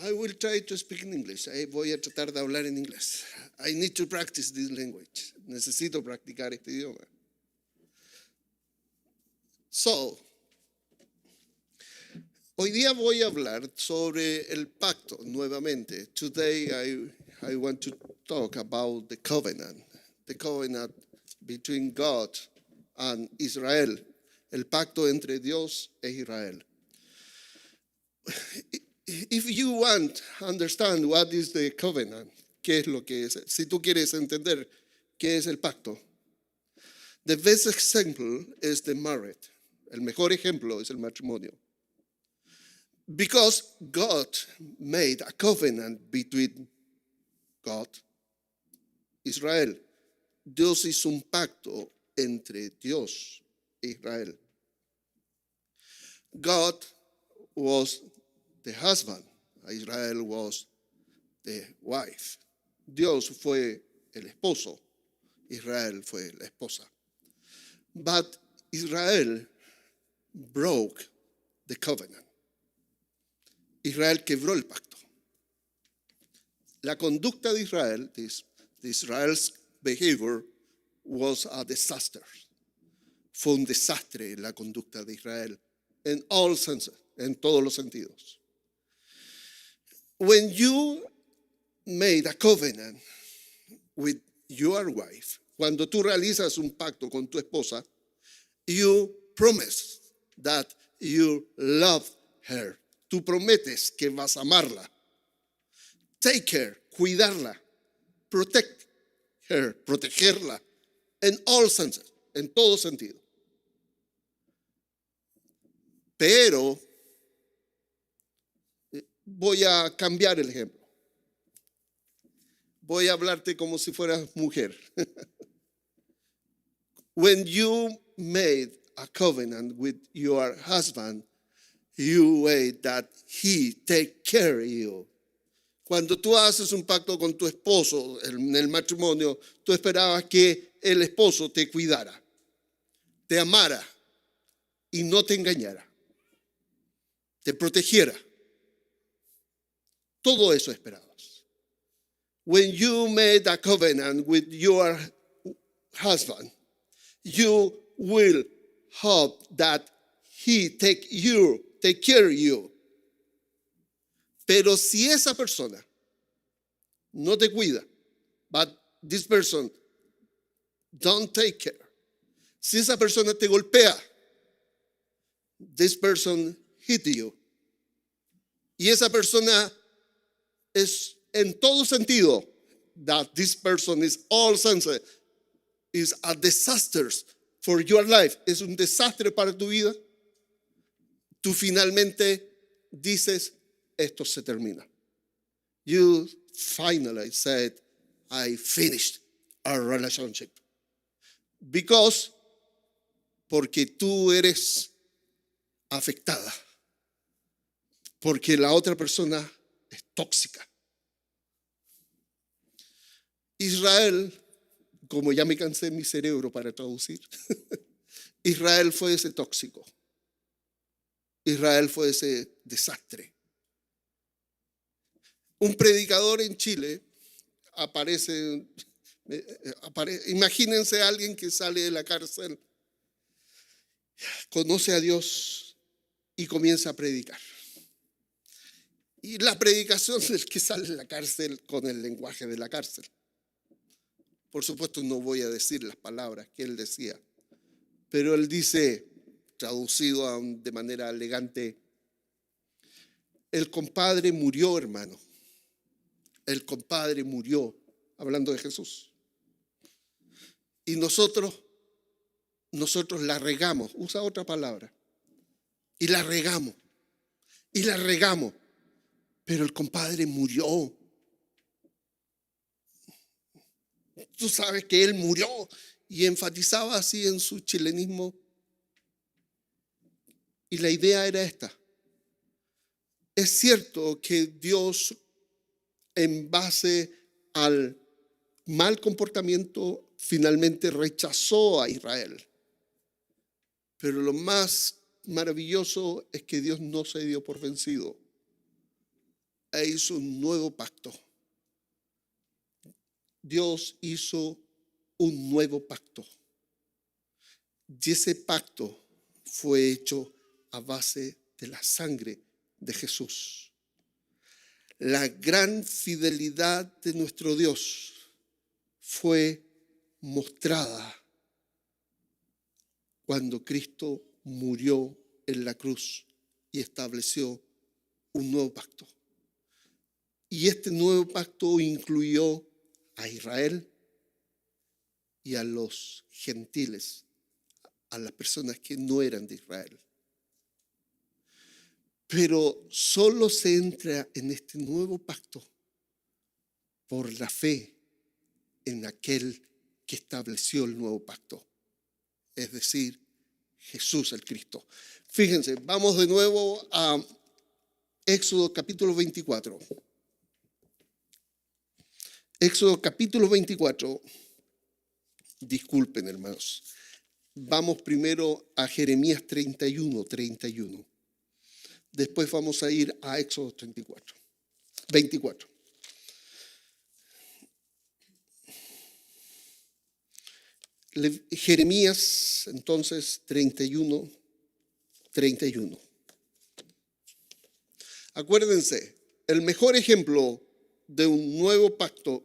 I will try to speak in English. Voy a tratar de hablar en inglés. I need to practice this language. Necesito practicar este idioma. So, hoy día voy a hablar sobre el pacto nuevamente. Today I want to talk about the covenant between God and Israel, el pacto entre Dios e Israel. If you want to understand what is the covenant, qué es lo que es, si tú quieres entender qué es el pacto, the best example is the marriage. El mejor ejemplo es el matrimonio. Because God made a covenant between God, Israel. Dios hizo un pacto entre Dios e Israel. God was the husband, Israel was the wife. Dios fue el esposo, Israel fue la esposa. But Israel broke the covenant. Israel quebró el pacto. La conducta de Israel, Israel's behavior was a disaster. Fue un desastre la conducta de Israel in all senses, en todos los sentidos. When you made a covenant with your wife, cuando tú realizas un pacto con tu esposa, you promise that you love her. Tú prometes que vas a amarla. Take care, cuidarla. Protect her, protegerla. In all senses, en todo sentido. Pero voy a cambiar el ejemplo. Voy a hablarte como si fueras mujer. When you made a covenant with your husband, you wait that he take care of you. Cuando tú haces un pacto con tu esposo en el matrimonio, tú esperabas que el esposo te cuidara, te amara y no te engañara, te protegiera. Todo eso esperabas. When you made a covenant with your husband, you will hope that he take care of you. Pero si esa persona no te cuida, but this person don't take care, si esa persona te golpea, this person hit you, y esa persona es en todo sentido, that this person is all senses, is a disaster for your life, es un desastre para tu vida, tú finalmente dices, esto se termina. You finally said, I finished our relationship. Porque tú eres afectada. Porque la otra persona es tóxica. Israel, como ya me cansé mi cerebro para traducir, Israel fue ese tóxico. Israel fue ese desastre. Un predicador en Chile aparece, imagínense a alguien que sale de la cárcel, conoce a Dios y comienza a predicar. Y la predicación del que sale de la cárcel con el lenguaje de la cárcel. Por supuesto no voy a decir las palabras que él decía, pero él dice, traducido de manera elegante, el compadre murió, hermano. El compadre murió, hablando de Jesús. Y nosotros la regamos, usa otra palabra, y la regamos, pero el compadre murió. Tú sabes que él murió, y enfatizaba así en su chilenismo. Y la idea era esta. Es cierto que Dios, en base al mal comportamiento, finalmente rechazó a Israel. Pero lo más maravilloso es que Dios no se dio por vencido. e hizo un nuevo pacto. Dios hizo un nuevo pacto. Y ese pacto fue hecho a base de la sangre de Jesús. La gran fidelidad de nuestro Dios fue mostrada cuando Cristo murió en la cruz y estableció un nuevo pacto. Y este nuevo pacto incluyó a Israel y a los gentiles, a las personas que no eran de Israel. Pero solo se entra en este nuevo pacto por la fe en aquel que estableció el nuevo pacto, es decir, Jesús el Cristo. Fíjense, vamos de nuevo a Éxodo capítulo 24. Éxodo capítulo 24. Disculpen, hermanos. Vamos primero a Jeremías 31. Después vamos a ir a Éxodo 24. Jeremías, entonces, 31. Acuérdense, el mejor ejemplo de un nuevo pacto,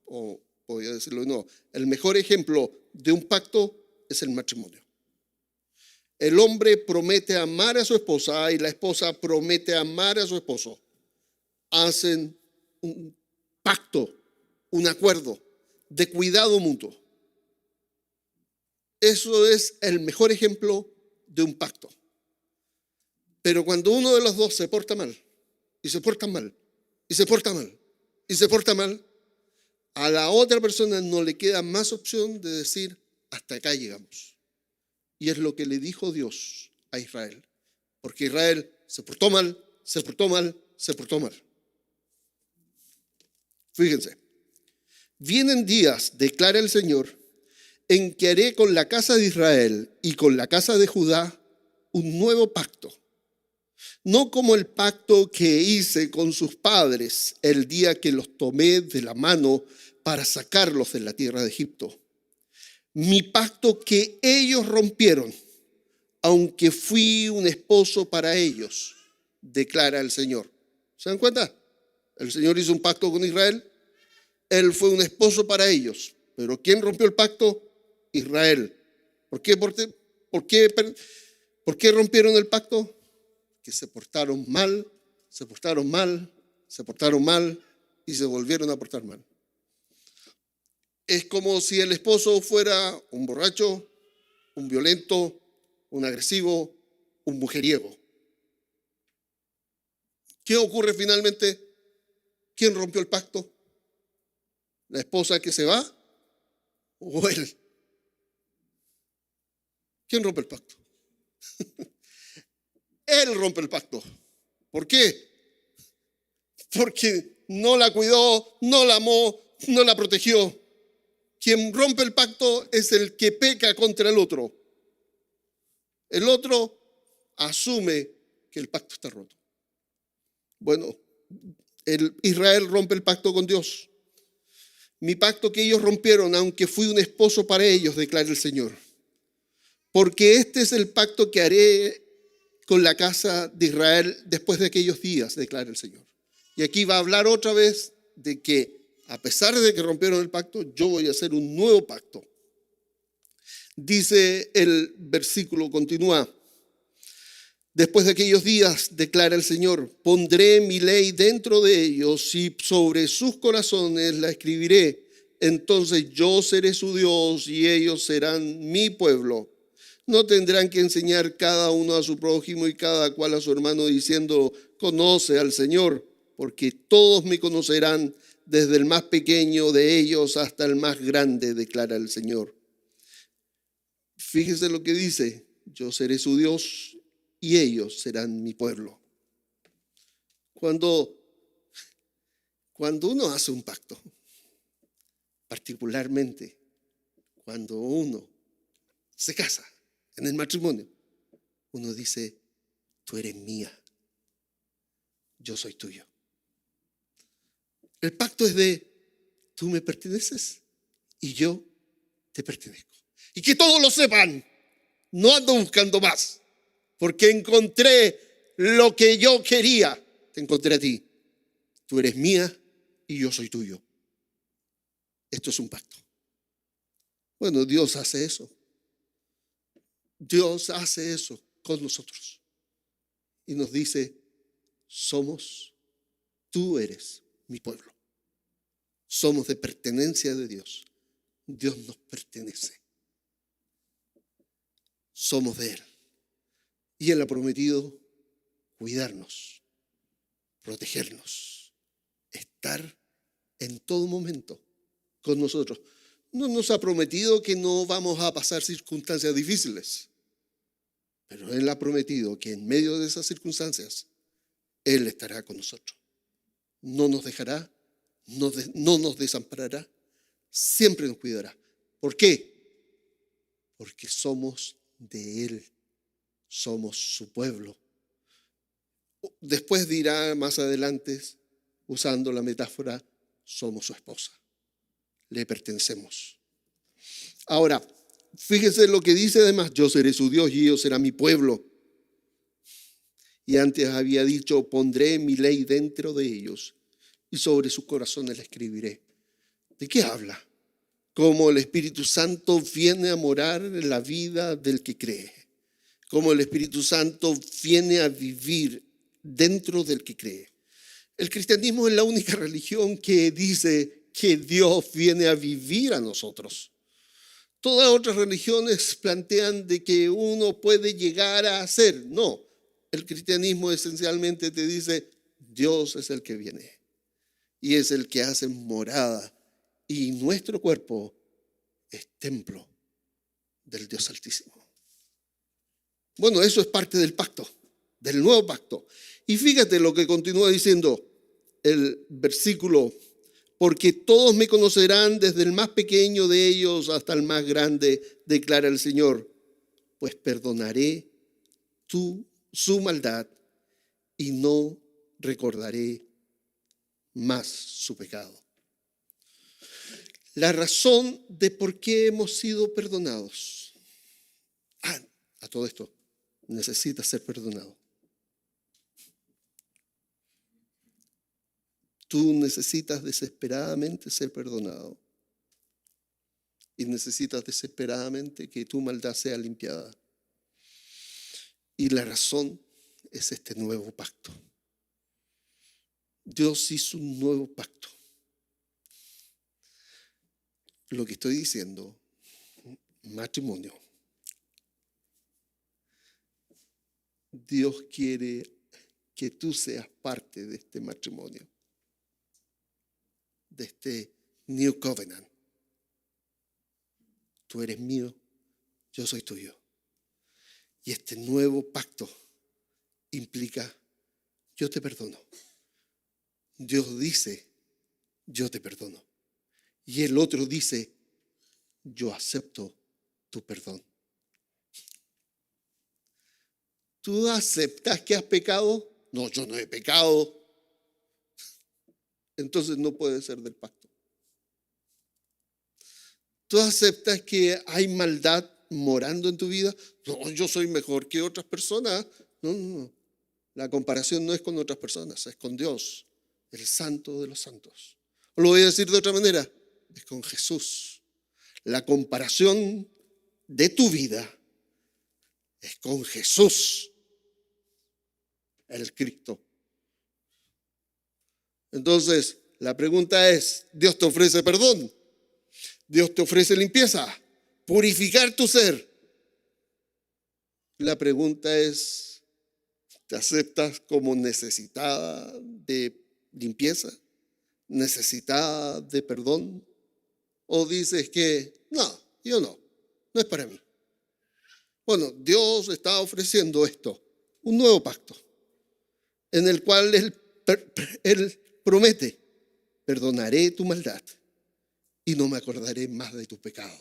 o voy a decirlo de nuevo, el mejor ejemplo de un pacto es el matrimonio. El hombre promete amar a su esposa y la esposa promete amar a su esposo. Hacen un pacto, un acuerdo de cuidado mutuo. Eso es el mejor ejemplo de un pacto. Pero cuando uno de los dos se porta mal, y se porta mal, y se porta mal, y se porta mal, a la otra persona no le queda más opción de decir, hasta acá llegamos. Y es lo que le dijo Dios a Israel. Porque Israel se portó mal. Fíjense. Vienen días, declara el Señor, en que haré con la casa de Israel y con la casa de Judá un nuevo pacto. No como el pacto que hice con sus padres el día que los tomé de la mano para sacarlos de la tierra de Egipto. Mi pacto que ellos rompieron, aunque fui un esposo para ellos, declara el Señor. ¿Se dan cuenta? El Señor hizo un pacto con Israel. Él fue un esposo para ellos. Pero ¿quién rompió el pacto? Israel. ¿Por qué rompieron el pacto? Que se portaron mal y se volvieron a portar mal. Es como si el esposo fuera un borracho, un violento, un agresivo, un mujeriego. ¿Qué ocurre finalmente? ¿Quién rompió el pacto? ¿La esposa que se va o él? ¿Quién rompe el pacto? Él rompe el pacto. ¿Por qué? Porque no la cuidó, no la amó, no la protegió. Quien rompe el pacto es el que peca contra el otro. El otro asume que el pacto está roto. Bueno, Israel rompe el pacto con Dios. Mi pacto que ellos rompieron, aunque fui un esposo para ellos, declara el Señor. Porque este es el pacto que haré con la casa de Israel después de aquellos días, declara el Señor. Y aquí va a hablar otra vez de que a pesar de que rompieron el pacto, yo voy a hacer un nuevo pacto. Dice el versículo, continúa. Después de aquellos días, declara el Señor, pondré mi ley dentro de ellos y sobre sus corazones la escribiré. Entonces yo seré su Dios y ellos serán mi pueblo. No tendrán que enseñar cada uno a su prójimo y cada cual a su hermano diciendo, conoce al Señor, porque todos me conocerán, desde el más pequeño de ellos hasta el más grande, declara el Señor. Fíjese lo que dice, yo seré su Dios y ellos serán mi pueblo. Cuando uno hace un pacto, particularmente cuando uno se casa en el matrimonio, uno dice, tú eres mía, yo soy tuyo. El pacto es de, tú me perteneces y yo te pertenezco. Y que todos lo sepan, no ando buscando más, porque encontré lo que yo quería. Te encontré a ti. Tú eres mía y yo soy tuyo. Esto es un pacto. Bueno, Dios hace eso. Dios hace eso con nosotros. Y nos dice, tú eres mi pueblo. Somos de pertenencia de Dios. Dios nos pertenece. Somos de Él. Y Él ha prometido cuidarnos, protegernos, estar en todo momento con nosotros. No nos ha prometido que no vamos a pasar circunstancias difíciles, pero Él ha prometido que en medio de esas circunstancias, Él estará con nosotros. No nos dejará, no nos desamparará, siempre nos cuidará. ¿Por qué? Porque somos de Él, somos su pueblo. Después dirá más adelante, usando la metáfora, somos su esposa. Le pertenecemos. Ahora, fíjense lo que dice además, yo seré su Dios y ellos serán mi pueblo. Y antes había dicho, pondré mi ley dentro de ellos y sobre sus corazones la escribiré. ¿De qué habla? Cómo el Espíritu Santo viene a morar en la vida del que cree. Cómo el Espíritu Santo viene a vivir dentro del que cree. El cristianismo es la única religión que dice que Dios viene a vivir a nosotros. Todas otras religiones plantean de que uno puede llegar a ser. No, el cristianismo esencialmente te dice, Dios es el que viene y es el que hace morada. Y nuestro cuerpo es templo del Dios Altísimo. Bueno, eso es parte del pacto, del nuevo pacto. Y fíjate lo que continúa diciendo el versículo, porque todos me conocerán desde el más pequeño de ellos hasta el más grande, declara el Señor, pues perdonaré su maldad y no recordaré más su pecado. La razón de por qué hemos sido perdonados. A todo esto, necesitas ser perdonado. Tú necesitas desesperadamente ser perdonado. Y necesitas desesperadamente que tu maldad sea limpiada. Y la razón es este nuevo pacto. Dios hizo un nuevo pacto. Lo que estoy diciendo, matrimonio. Dios quiere que tú seas parte de este matrimonio, de este New Covenant. Tú eres mío, yo soy tuyo. Y este nuevo pacto implica, yo te perdono. Dios dice, yo te perdono. Y el otro dice, yo acepto tu perdón. ¿Tú aceptas que has pecado? No, yo no he pecado. Entonces no puede ser del pacto. ¿Tú aceptas que hay maldad morando en tu vida? No, yo soy mejor que otras personas. No. La comparación no es con otras personas, es con Dios, el santo de los santos. O lo voy a decir de otra manera, es con Jesús. La comparación de tu vida es con Jesús, el Cristo. Entonces, la pregunta es, ¿Dios te ofrece perdón? ¿Dios te ofrece limpieza? ¿Purificar tu ser? La pregunta es, ¿te aceptas como necesitada de limpieza? ¿Necesitada de perdón? ¿O dices que, yo no es para mí? Bueno, Dios está ofreciendo esto, un nuevo pacto, en el cual Él promete, perdonaré tu maldad y no me acordaré más de tu pecado.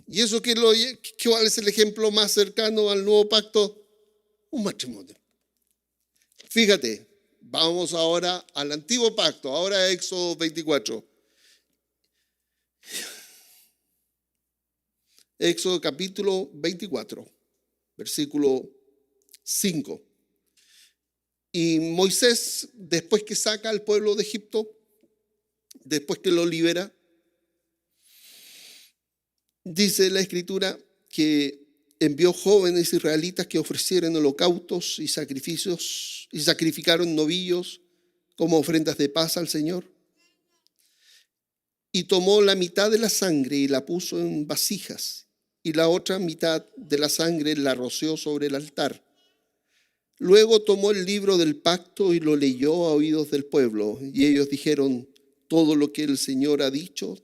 ¿Y eso cuál es el ejemplo más cercano al nuevo pacto? Un matrimonio. Fíjate, Vamos ahora al antiguo pacto, ahora Éxodo 24. Éxodo capítulo 24, versículo 5. Y Moisés, después que saca al pueblo de Egipto, después que lo libera, dice la Escritura que envió jóvenes israelitas que ofrecieron holocaustos y sacrificios y sacrificaron novillos como ofrendas de paz al Señor. Y tomó la mitad de la sangre y la puso en vasijas, y la otra mitad de la sangre la roció sobre el altar. Luego tomó el libro del pacto y lo leyó a oídos del pueblo, y ellos dijeron: todo lo que el Señor ha dicho,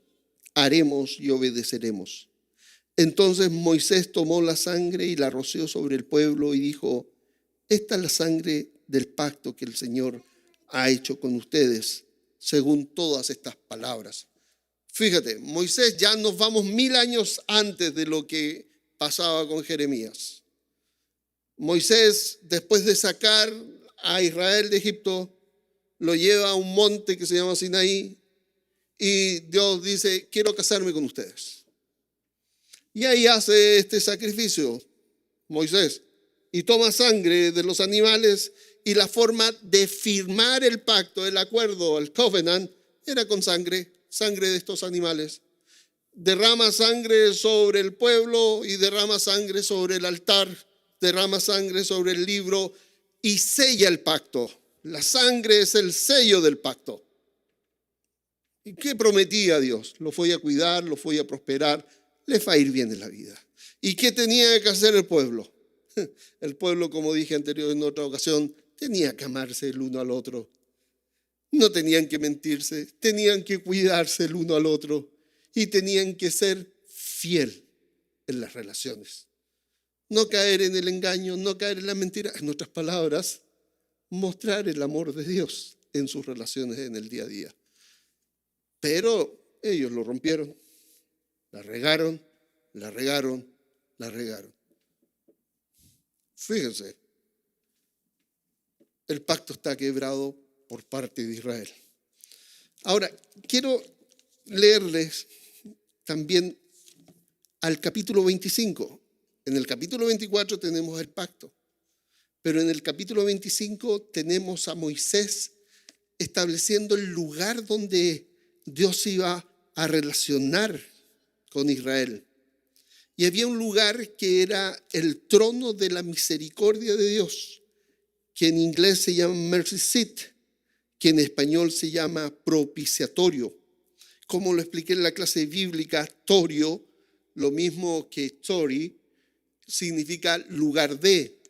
haremos y obedeceremos. Entonces Moisés tomó la sangre y la roció sobre el pueblo y dijo: esta es la sangre del pacto que el Señor ha hecho con ustedes, según todas estas palabras. Fíjate, Moisés, ya nos vamos 1000 años antes de lo que pasaba con Jeremías. Moisés, después de sacar a Israel de Egipto, lo lleva a un monte que se llama Sinaí y Dios dice: quiero casarme con ustedes. Y ahí hace este sacrificio Moisés y toma sangre de los animales, y la forma de firmar el pacto, el acuerdo, el covenant, era con sangre de estos animales. Derrama sangre sobre el pueblo y derrama sangre sobre el altar, derrama sangre sobre el libro y sella el pacto. La sangre es el sello del pacto. ¿Y qué prometía Dios? Lo fue a cuidar, lo fue a prosperar, le va a ir bien en la vida. ¿Y qué tenía que hacer el pueblo? El pueblo, como dije anterior en otra ocasión, tenía que amarse el uno al otro. No tenían que mentirse, tenían que cuidarse el uno al otro y tenían que ser fiel en las relaciones. No caer en el engaño, no caer en la mentira. En otras palabras, mostrar el amor de Dios en sus relaciones en el día a día. Pero ellos lo rompieron, la regaron, la regaron, la regaron. Fíjense, el pacto está quebrado por parte de Israel. Ahora, quiero leerles también al capítulo 25. En el capítulo 24 tenemos el pacto, pero en el capítulo 25 tenemos a Moisés estableciendo el lugar donde Dios iba a relacionar con Israel. Y había un lugar que era el trono de la misericordia de Dios, que en inglés se llama mercy seat, que en español se llama propiciatorio. Como lo expliqué en la clase bíblica, torio, lo mismo que tori, significa lugar de,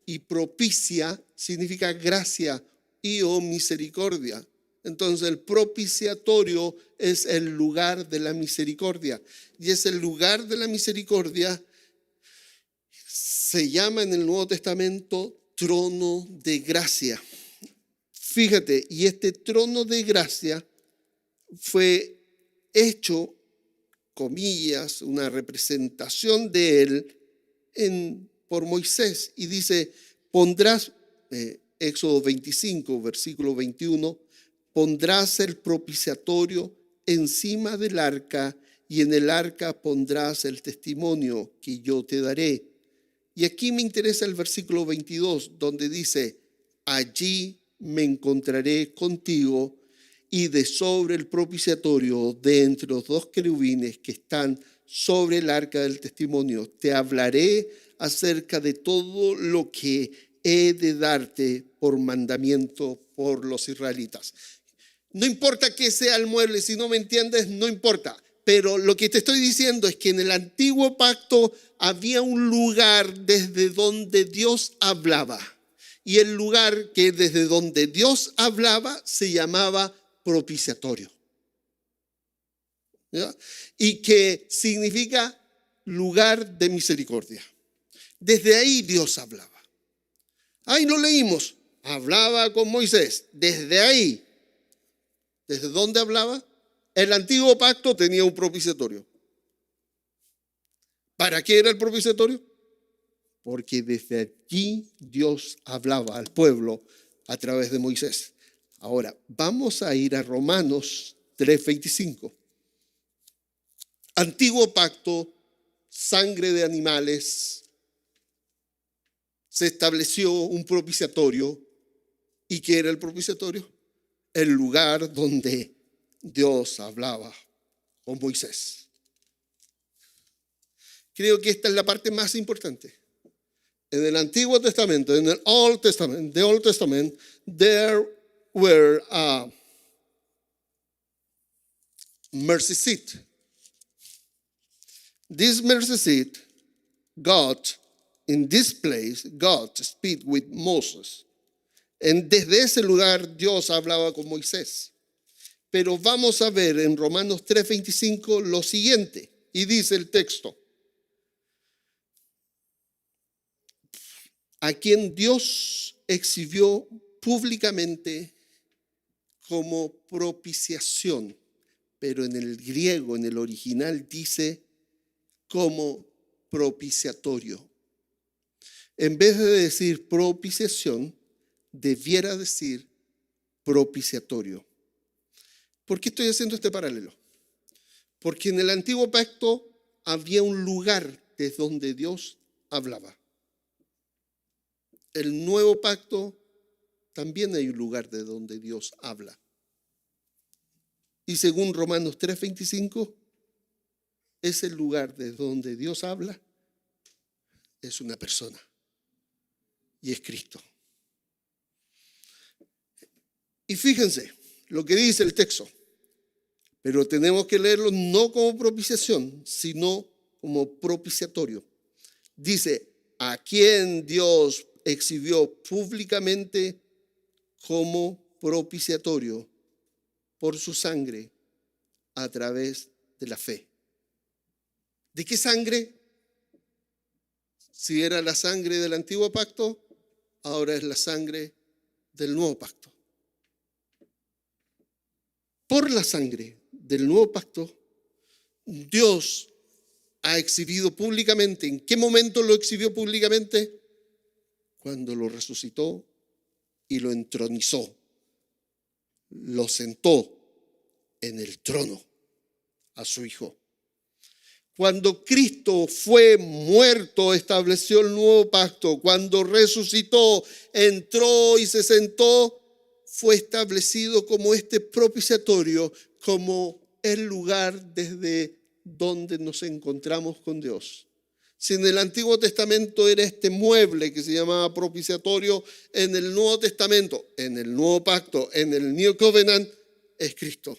y propicia significa gracia y o misericordia. Entonces el propiciatorio es el lugar de la misericordia. Y ese lugar de la misericordia se llama en el Nuevo Testamento trono de gracia. Fíjate, y este trono de gracia fue hecho, comillas, una representación de él por Moisés. Y dice, pondrás, Éxodo 25, versículo 21, pondrás el propiciatorio encima del arca y en el arca pondrás el testimonio que yo te daré. Y aquí me interesa el versículo 22, donde dice, allí me encontraré contigo y de sobre el propiciatorio, de entre los dos querubines que están sobre el arca del testimonio, te hablaré acerca de todo lo que he de darte por mandamiento por los israelitas. No importa que sea el mueble, si no me entiendes, no importa. Pero lo que te estoy diciendo es que en el antiguo pacto había un lugar desde donde Dios hablaba. Y el lugar que desde donde Dios hablaba se llamaba propiciatorio. ¿Ya? Y que significa lugar de misericordia. Desde ahí Dios hablaba. Ahí lo leímos. Hablaba con Moisés. Desde ahí. ¿Desde dónde hablaba? El antiguo pacto tenía un propiciatorio. ¿Para qué era el propiciatorio? Porque desde allí Dios hablaba al pueblo a través de Moisés. Ahora, vamos a ir a Romanos 3:25. Antiguo pacto, sangre de animales, se estableció un propiciatorio. ¿Y qué era el propiciatorio? El lugar donde Dios hablaba con Moisés. Creo que esta es la parte más importante. En el Antiguo Testamento, en el Old Testament, the Old Testament, there were a mercy seat. This mercy seat, God, in this place, God speak with Moses. Desde ese lugar Dios hablaba con Moisés. Pero vamos a ver en Romanos 3:25 lo siguiente, y dice el texto: a quien Dios exhibió públicamente como propiciación, pero en el griego, en el original, dice como propiciatorio. En vez de decir propiciación, debiera decir propiciatorio. ¿Por qué estoy haciendo este paralelo? Porque en el antiguo pacto había un lugar desde donde Dios hablaba. El nuevo pacto también hay un lugar de donde Dios habla. Y según Romanos 3:25, ese lugar de donde Dios habla es una persona, y es Cristo. Y fíjense lo que dice el texto, pero tenemos que leerlo no como propiciación, sino como propiciatorio. Dice: a quien Dios exhibió públicamente como propiciatorio por su sangre a través de la fe. ¿De qué sangre? Si era la sangre del antiguo pacto, ahora es la sangre del nuevo pacto. Por la sangre del nuevo pacto, Dios ha exhibido públicamente. ¿En qué momento lo exhibió públicamente? Cuando lo resucitó y lo entronizó, lo sentó en el trono a su Hijo. Cuando Cristo fue muerto, estableció el nuevo pacto. Cuando resucitó, entró y se sentó, fue establecido como este propiciatorio, como el lugar desde donde nos encontramos con Dios. Si en el Antiguo Testamento era este mueble que se llamaba propiciatorio, en el Nuevo Testamento, en el Nuevo Pacto, en el New Covenant, es Cristo.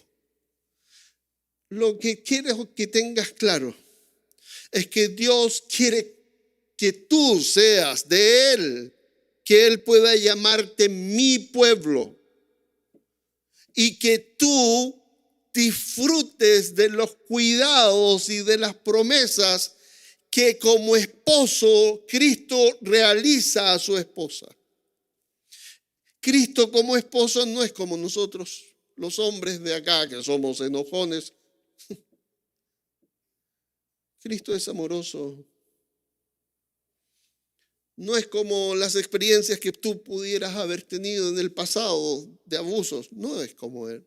Lo que quiero que tengas claro es que Dios quiere que tú seas de Él, que Él pueda llamarte mi pueblo y que tú disfrutes de los cuidados y de las promesas que como esposo Cristo realiza a su esposa. Cristo como esposo no es como nosotros, los hombres de acá, que somos enojones. Cristo es amoroso. No es como las experiencias que tú pudieras haber tenido en el pasado de abusos. No es como Él.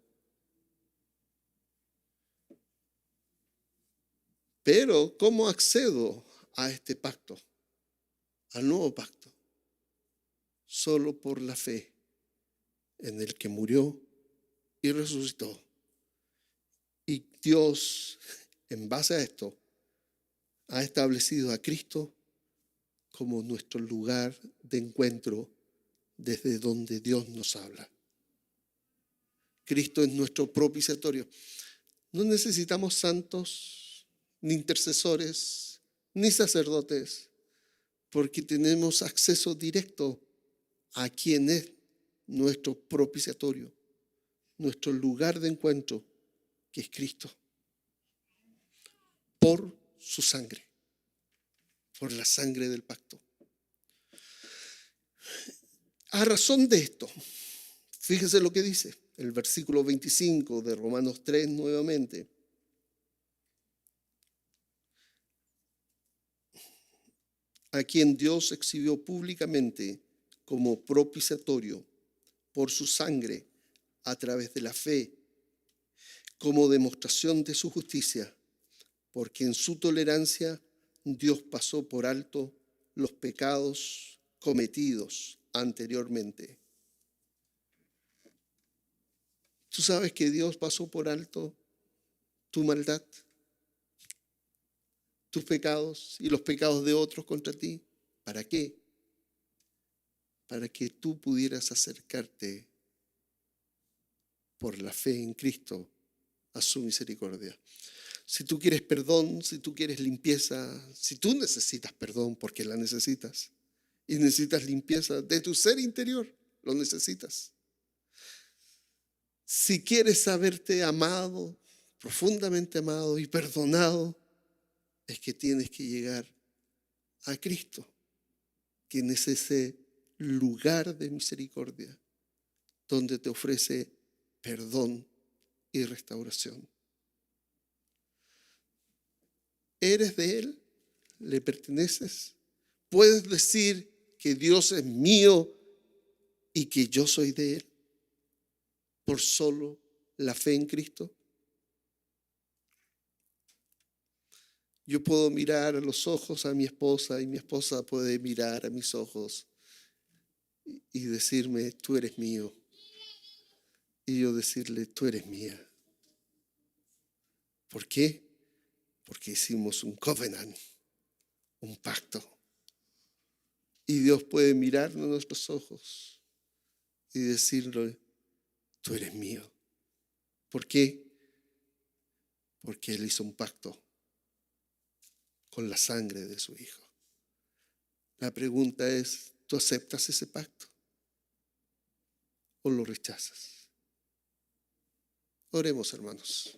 Pero, ¿cómo accedo a este pacto? Al nuevo pacto. Solo por la fe en el que murió y resucitó. Y Dios, en base a esto, ha establecido a Cristo como nuestro lugar de encuentro desde donde Dios nos habla. Cristo es nuestro propiciatorio. No necesitamos santos, ni intercesores, ni sacerdotes, porque tenemos acceso directo a quien es nuestro propiciatorio, nuestro lugar de encuentro, que es Cristo, por su sangre, por la sangre del pacto. A razón de esto, fíjese lo que dice el versículo 25 de Romanos 3 nuevamente. A quien Dios exhibió públicamente como propiciatorio por su sangre a través de la fe como demostración de su justicia, porque en su tolerancia Dios pasó por alto los pecados cometidos anteriormente. ¿Tú sabes que Dios pasó por alto tu maldad, tus pecados y los pecados de otros contra ti? ¿Para qué? Para que tú pudieras acercarte por la fe en Cristo a su misericordia. Si tú quieres perdón, si tú quieres limpieza, si tú necesitas perdón porque la necesitas y necesitas limpieza de tu ser interior, lo necesitas. Si quieres saberte amado, profundamente amado y perdonado, es que tienes que llegar a Cristo, quien es ese lugar de misericordia donde te ofrece perdón y restauración. ¿Eres de Él? ¿Le perteneces? ¿Puedes decir que Dios es mío y que yo soy de Él por solo la fe en Cristo? Yo puedo mirar a los ojos a mi esposa y mi esposa puede mirar a mis ojos y decirme, tú eres mío. Y yo decirle, tú eres mía. ¿Por qué? Porque hicimos un covenant, un pacto. Y Dios puede mirarnos a nuestros ojos y decirle, tú eres mío. ¿Por qué? Porque Él hizo un pacto con la sangre de su Hijo. La pregunta es, ¿tú aceptas ese pacto o lo rechazas? Oremos, hermanos.